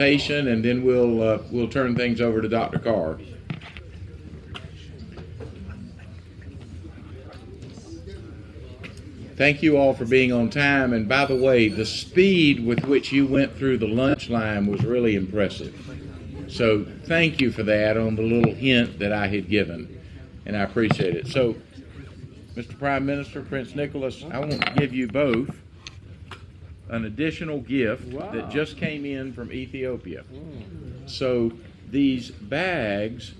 And then we'll turn things over to Dr. Carr. Thank you all for being on time. And by the way, the speed with which you went through the lunch line was really impressive. So thank you for that on the little hint that I had given, and I appreciate it. So, Mr. Prime Minister, Prince Nicholas, I want to give you both an additional gift that just came in from Ethiopia. So these bags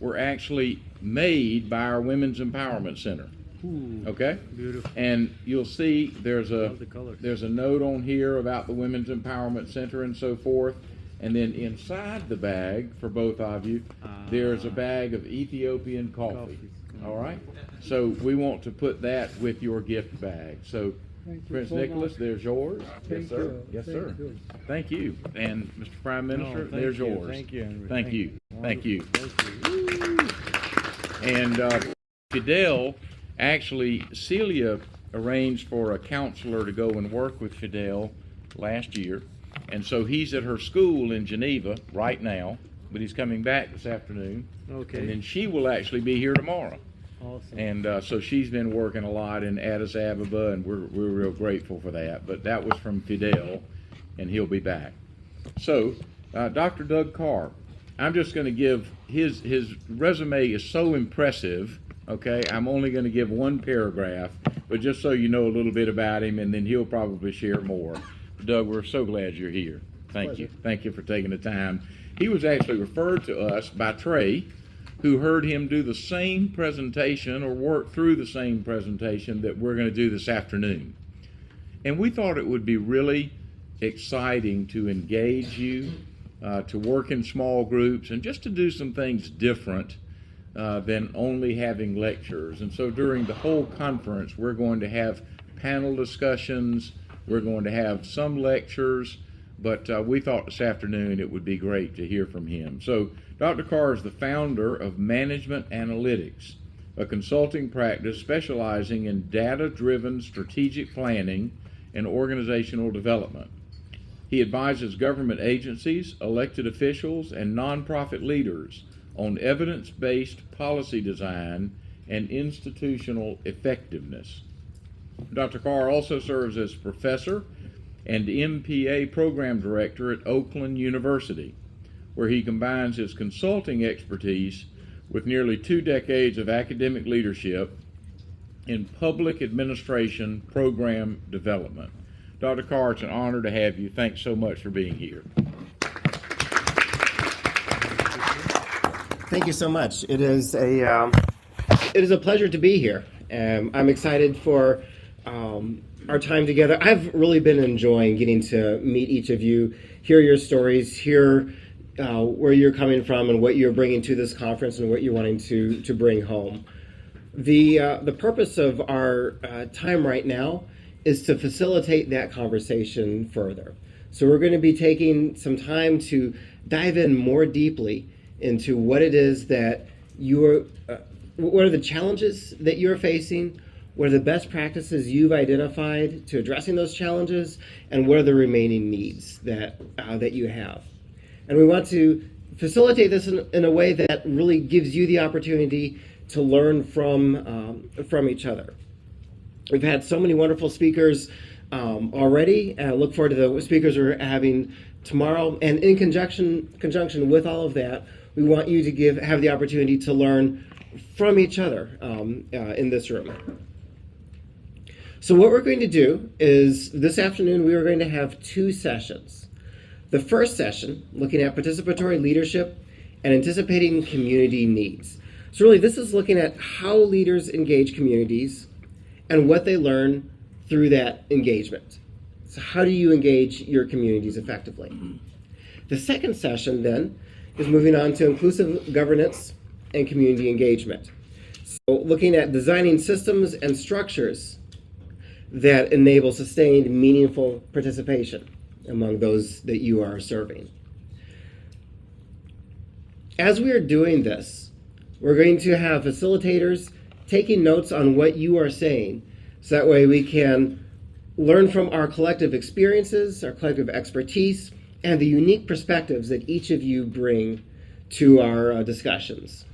were actually made by our Women's Empowerment Center. Okay? Beautiful. And you'll see there's a note on here about the Women's Empowerment Center and so forth. And then inside the bag, for both of you, there's a bag of Ethiopian coffee. All right? So we want to put that with your gift bag. So Prince Nicholas, there's yours. Yes, sir. Yes, sir. Thank you. And Mr. Prime Minister, there's yours. Thank you, Henry. Thank you. Thank you. Thank you. And Fidel, actually, Celia arranged for a counselor to go and work with Fidel last year. And so he's at her school in Geneva right now, but he's coming back this afternoon. Okay. And then she will actually be here tomorrow. Awesome. And so she's been working a lot in Addis Ababa, and we're real grateful for that. But that was from Fidel, and he'll be back. So, Dr. Doug Carr, I'm just going to give his resume is so impressive. Okay, I'm only going to give one paragraph, but just so you know a little bit about him, and then he'll probably share more. Doug, we're so glad you're here. Thank you. Thank you for taking the time. He was actually referred to us by Trey, who heard him do the same presentation or work through the same presentation that we're going to do this afternoon. And we thought it would be really exciting to engage you, to work in small groups, and just to do some things different than only having lectures. And so during the whole conference, we're going to have panel discussions, we're going to have some lectures, but we thought this afternoon it would be great to hear from him. So Dr. Carr is the founder of Management Analytics, a consulting practice specializing in data-driven strategic planning and organizational development. He advises government agencies, elected officials, and nonprofit leaders on evidence-based policy design and institutional effectiveness. Dr. Carr also serves as professor and MPA program director at Oakland University, where he combines his consulting expertise with nearly 2 decades of academic leadership in public administration program development. Dr. Carr, it's an honor to have you. Thanks so much for being here. Thank you so much. It is a pleasure to be here. I'm excited for our time together. I've really been enjoying getting to meet each of you, hear your stories, hear where you're coming from and what you're bringing to this conference and what you're wanting to bring home. The purpose of our time right now is to facilitate that conversation further. So we're going to be taking some time to dive in more deeply into what it is that what are the challenges that you're facing, what are the best practices you've identified to addressing those challenges, and what are the remaining needs that you have. And we want to facilitate this in a way that really gives you the opportunity to learn from each other. We've had so many wonderful speakers already. I look forward to the speakers we're having tomorrow. And in conjunction with all of that, we want you to have the opportunity to learn from each other in this room. So what we're going to do is this afternoon we are going to have 2 sessions. The first session, looking at participatory leadership and anticipating community needs. So really this is looking at how leaders engage communities and what they learn through that engagement. So how do you engage your communities effectively? The second session then is moving on to inclusive governance and community engagement. So looking at designing systems and structures that enable sustained, meaningful participation among those that you are serving. As we are doing this, we're going to have facilitators taking notes on what you are saying, so that way we can learn from our collective experiences, our collective expertise, and the unique perspectives that each of you bring to our discussions.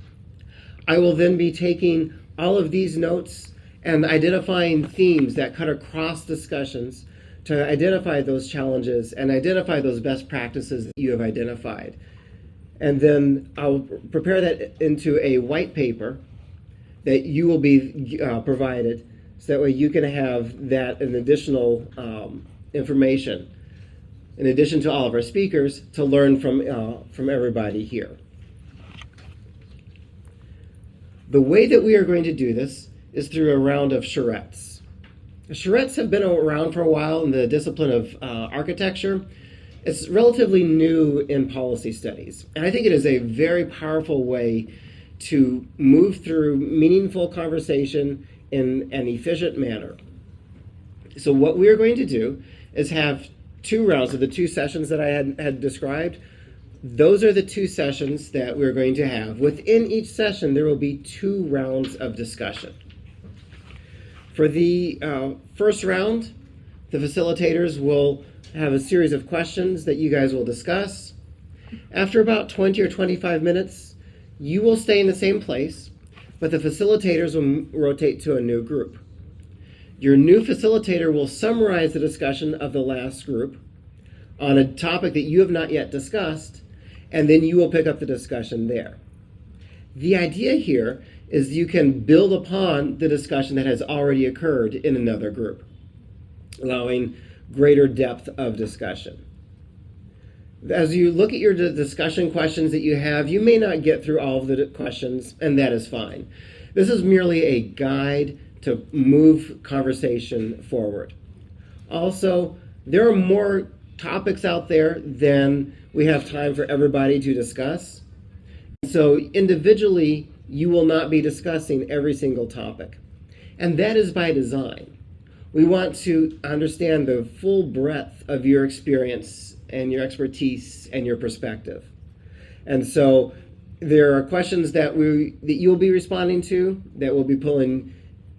I will then be taking all of these notes and identifying themes that cut across discussions to identify those challenges and identify those best practices that you have identified. And then I'll prepare that into a white paper that you will be provided, so that way you can have that an additional information, in addition to all of our speakers, to learn from everybody here. The way that we are going to do this is through a round of charrettes. Charrettes have been around for a while in the discipline of architecture. It's relatively new in policy studies, and I think it is a very powerful way to move through meaningful conversation in an efficient manner. So what we are going to do is have 2 rounds of the 2 sessions that I had described. Those are the 2 sessions that we're going to have. Within each session, there will be 2 rounds of discussion. For the first round, the facilitators will have a series of questions that you guys will discuss. After about 20 or 25 minutes, you will stay in the same place, but the facilitators will rotate to a new group. Your new facilitator will summarize the discussion of the last group on a topic that you have not yet discussed, and then you will pick up the discussion there. The idea here is you can build upon the discussion that has already occurred in another group, allowing greater depth of discussion. As you look at your discussion questions that you have, you may not get through all of the questions, and that is fine. This is merely a guide to move conversation forward. Also, there are more topics out there than we have time for everybody to discuss. So individually, you will not be discussing every single topic. And that is by design. We want to understand the full breadth of your experience and your expertise and your perspective. And so there are questions that you'll be responding to, that we'll be pulling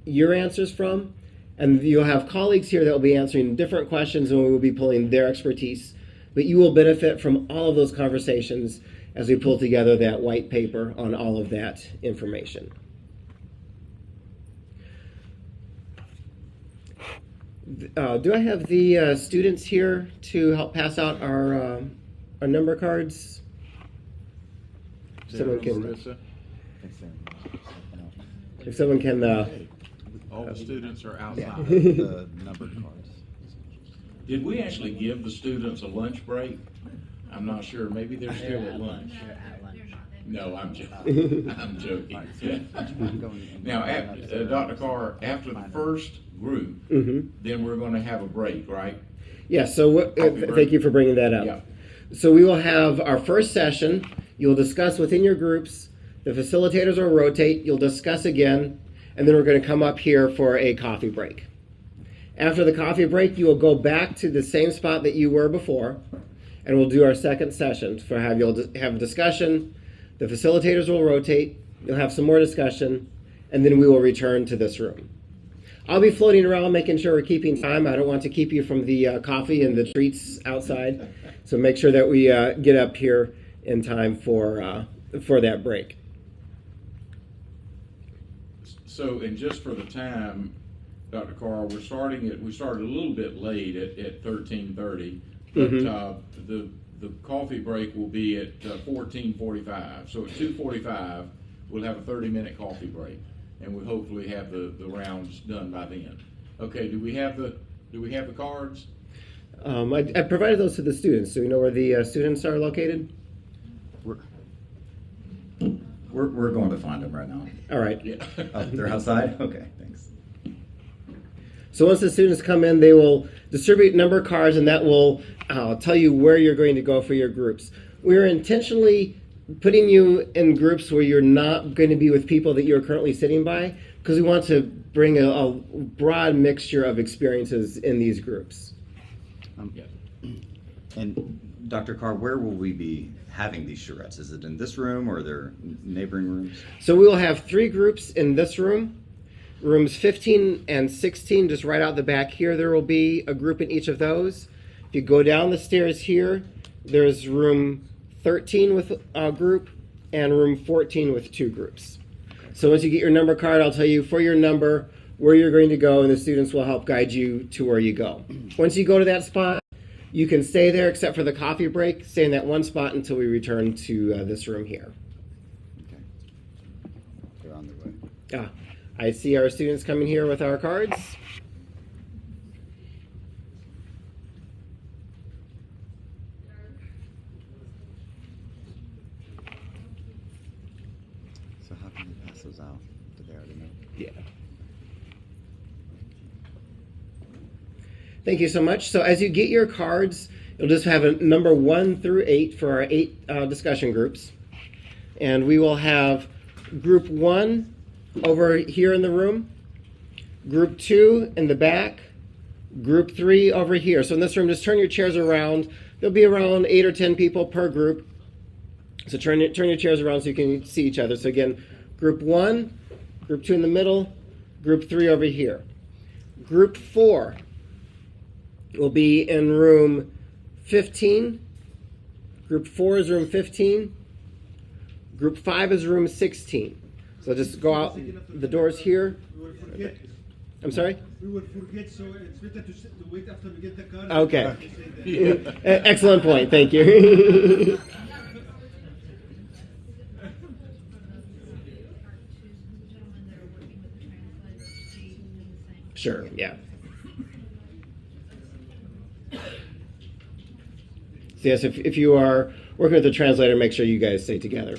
your answers from, and you'll have colleagues here that will be answering different questions, and we will be pulling their expertise. But you will benefit from all of those conversations as we pull together that white paper on all of that information. Do I have the students here to help pass out our number cards? Someone can. If someone can. All the students are outside. Yeah, the number cards. Did we actually give the students a lunch break? I'm not sure. Maybe they're still at lunch. No, I'm joking. I'm joking. Now, Dr. Carr, after the first group, then we're going to have a break, right? Yeah, so thank you for bringing that up. Yeah. So we will have our first session. You'll discuss within your groups. The facilitators will rotate. You'll discuss again. And then we're going to come up here for a coffee break. After the coffee break, you will go back to the same spot that you were before, and we'll do our second session. You'll have a discussion. The facilitators will rotate. You'll have some more discussion, and then we will return to this room. I'll be floating around making sure we're keeping time. I don't want to keep you from the coffee and the treats outside, so make sure that we get up here in time for that break. So, and just for the time, Dr. Carr, we started a little bit late at 13:30, but the coffee break will be at 14:45. So at 2:45, we'll have a 30-minute coffee break, and we'll hopefully have the rounds done by then. Okay, do we have the cards? I provided those to the students. Do we know where the students are located? We're going to find them right now. All right. Yeah. They're outside? Okay, thanks. So once the students come in, they will distribute number cards, and that will tell you where you're going to go for your groups. We're intentionally putting you in groups where you're not going to be with people that you're currently sitting by, because we want to bring a broad mixture of experiences in these groups. And Dr. Carr, where will we be having these charrettes? Is it in this room, or are there neighboring rooms? So we will have 3 groups in this room. Rooms 15 and 16, just right out the back here, there will be a group in each of those. If you go down the stairs here, there's room 13 with a group and room 14 with 2 groups. So once you get your number card, I'll tell you for your number where you're going to go, and the students will help guide you to where you go. Once you go to that spot, you can stay there except for the coffee break. Stay in that one spot until we return to this room here. Okay. They're on their way. I see our students coming here with our cards. So how can we pass those out? Do they already know? Yeah. Thank you so much. So as you get your cards, you'll just have a number 1 through 8 for our 8 discussion groups. And we will have group 1 over here in the room, group 2 in the back, group 3 over here. So in this room, just turn your chairs around. There'll be around 8 or 10 people per group. So turn your chairs around so you can see each other. So again, group 1, group 2 in the middle, group 3 over here. Group 4 will be in room 15. Group 4 is room 15. Group 5 is room 16. So just go out the doors here. We will forget. I'm sorry? We will forget, so it's better to wait after we get the card. Okay. Excellent point. Thank you. Sure, yeah. So yes, if you are working with the translator, make sure you guys stay together.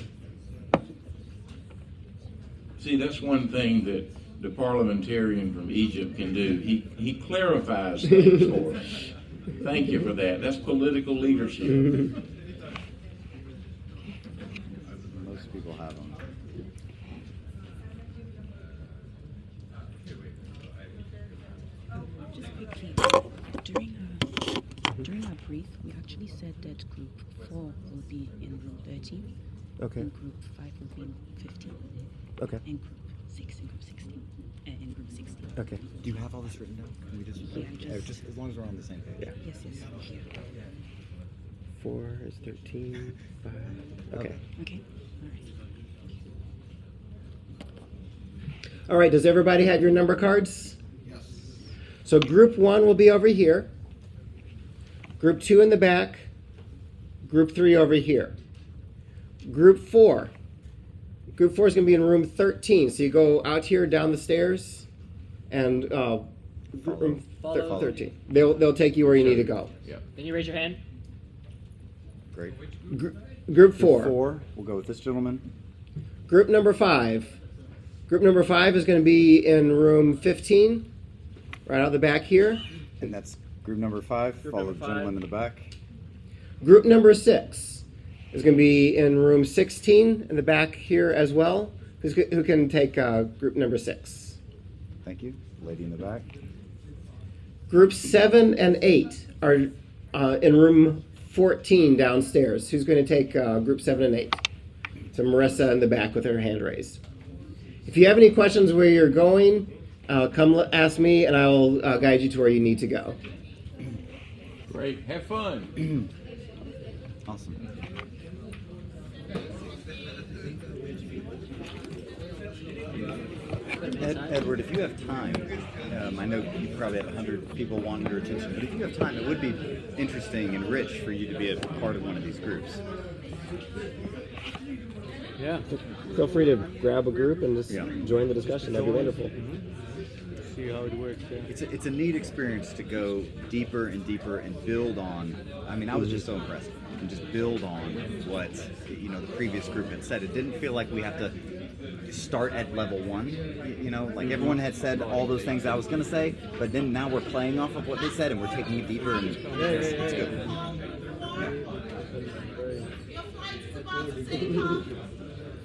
See, that's one thing that the parliamentarian from Egypt can do. He clarifies things for us. Thank you for that. That's political leadership. Most people have them. Just quickly, during our brief, we actually said that group 4 will be in room 13, Okay. and group 5 will be in 15, Okay. and group 6 in group 16, and in group 16. Okay. Do you have all this written down? Can we just, Yeah, just- as long as we're on the same page. Yeah. Yes, here. 4 is 13. 5. Okay. Okay, all right. All right. Does everybody have your number cards? Yes. So group 1 will be over here. Group 2 in the back. Group 3 over here. Group 4. Group 4 is going to be in room 13. So you go out here down the stairs, and room Follow. 13. They'll take you where you need to go. Can you raise your hand? Great. Group 4. 4, we'll go with this gentleman. Group number 5. Group number 5 is going to be in room 15, right out the back here. And that's group number 5, Group follow number the gentleman 5. in the back. Group number 6 is going to be in room 16 in the back here as well. Who can take group number 6? Thank you. Lady in the back. Group 7 and 8 are in room 14 downstairs. Who's going to take group 7 and 8? So Marissa in the back with her hand raised. If you have any questions where you're going, come ask me and I will guide you to where you need to go. Great. Have fun. Awesome. Edward, if you have time, I know you probably have 100 people wanting your attention, but if you have time, it would be interesting and rich for you to be a part of one of these groups. Yeah. Feel free to grab a group and just Yeah. join the discussion. That'd be wonderful. See how it works. Yeah. It's a neat experience to go deeper and deeper and build on. I mean, I was just so impressed, and just build on what the previous group had said. It didn't feel like we have to start at level 1. Like everyone had said all those things I was going to say, but then now we're playing off of what they said and we're taking it deeper, and it's good.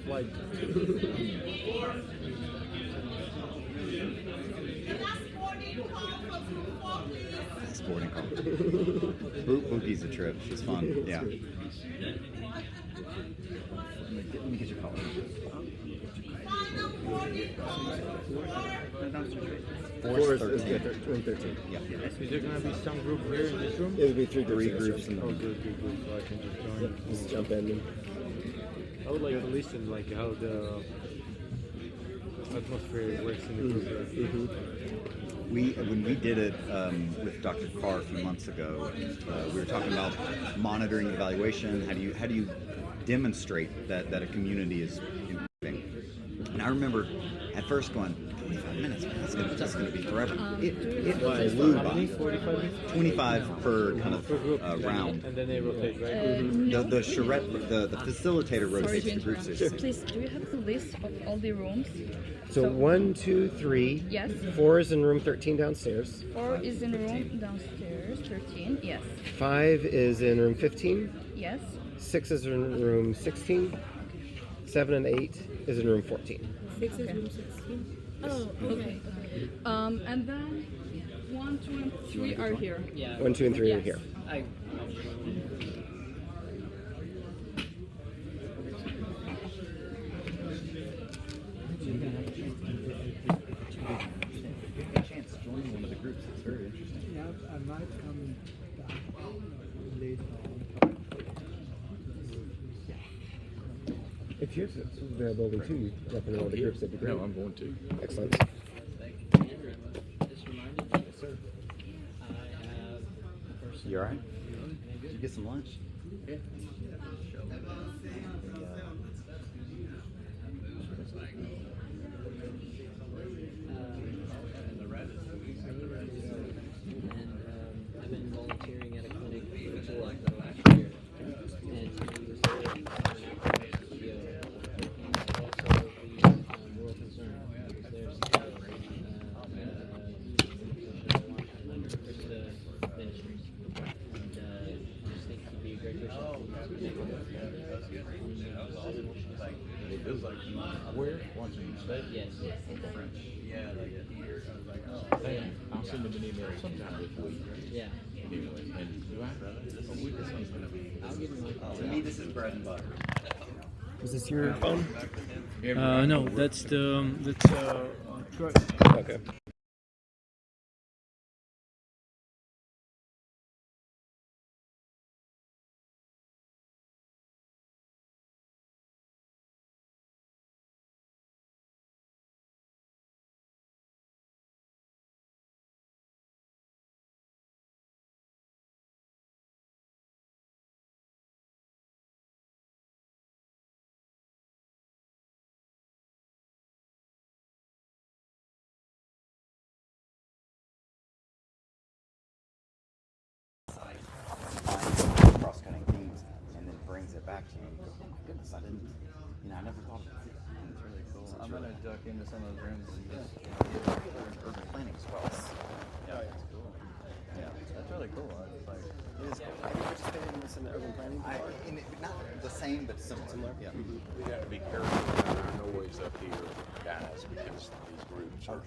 Like, Last boarding call. Bookie's a trip. She's fun. Yeah. Let me get your color. Fourth is 13. room 13. Yeah. Is there gonna be some group here in this room? It would be three Three groups. groups in the Oh, good. So I can just join. Just jump in. I would like to listen, like how the atmosphere works in the group. When we did it with Dr. Carr a few months ago, we were talking about monitoring evaluation. How do you demonstrate that a community is improving? And I remember at first going, 25 minutes, man, that's gonna be forever. It flew by. 45 minutes 25 per kind per group of round. and then they rotate, right? The charrette, the facilitator Sorry rotates to the groups. interrupt. Please, do you have the list of all the rooms? So 1, 2, 3. Yes. 4 is in room 13 downstairs. 4 is in room downstairs. 13. Yes. 5 is in room 15. Yes. 6 is in room 16. 7 and 8 is in room 14. 6 is room 16. Oh, okay. And then 1, 2, and 3 are here. 1, 2, and 3 are Yes. here. Chance joining one of the groups. It's very interesting. Yeah, I might come back later on. If you have availability too, you can jump in all the groups. That'd be great. No, I'm going to. Excellent. You alright? Did you get some lunch? Yeah. I've been volunteering at a clinic before last year, and he was also the World Concern was there Krista Ministries, and I just think he'd be a great person. It feels like where? Washington State? Yes. French. Yeah, I'll send them an email sometime this week. Yeah. Anyway, and do I? A week or something? I'll give him To me, this is bread and butter. Was this your phone? No, that's truck. Okay. Cross-cutting themes, and then brings it back to you. And you go, oh my goodness, I never thought of it. And it's really cool. I'm gonna duck into some of those rooms and just urban planning as well. Yeah, it's cool. Yeah, that's really cool. It's like, it is. Have you participated in this in the urban planning? Not the same, but similar. Yeah. We got to be careful about our noise up here, guys, because these groups are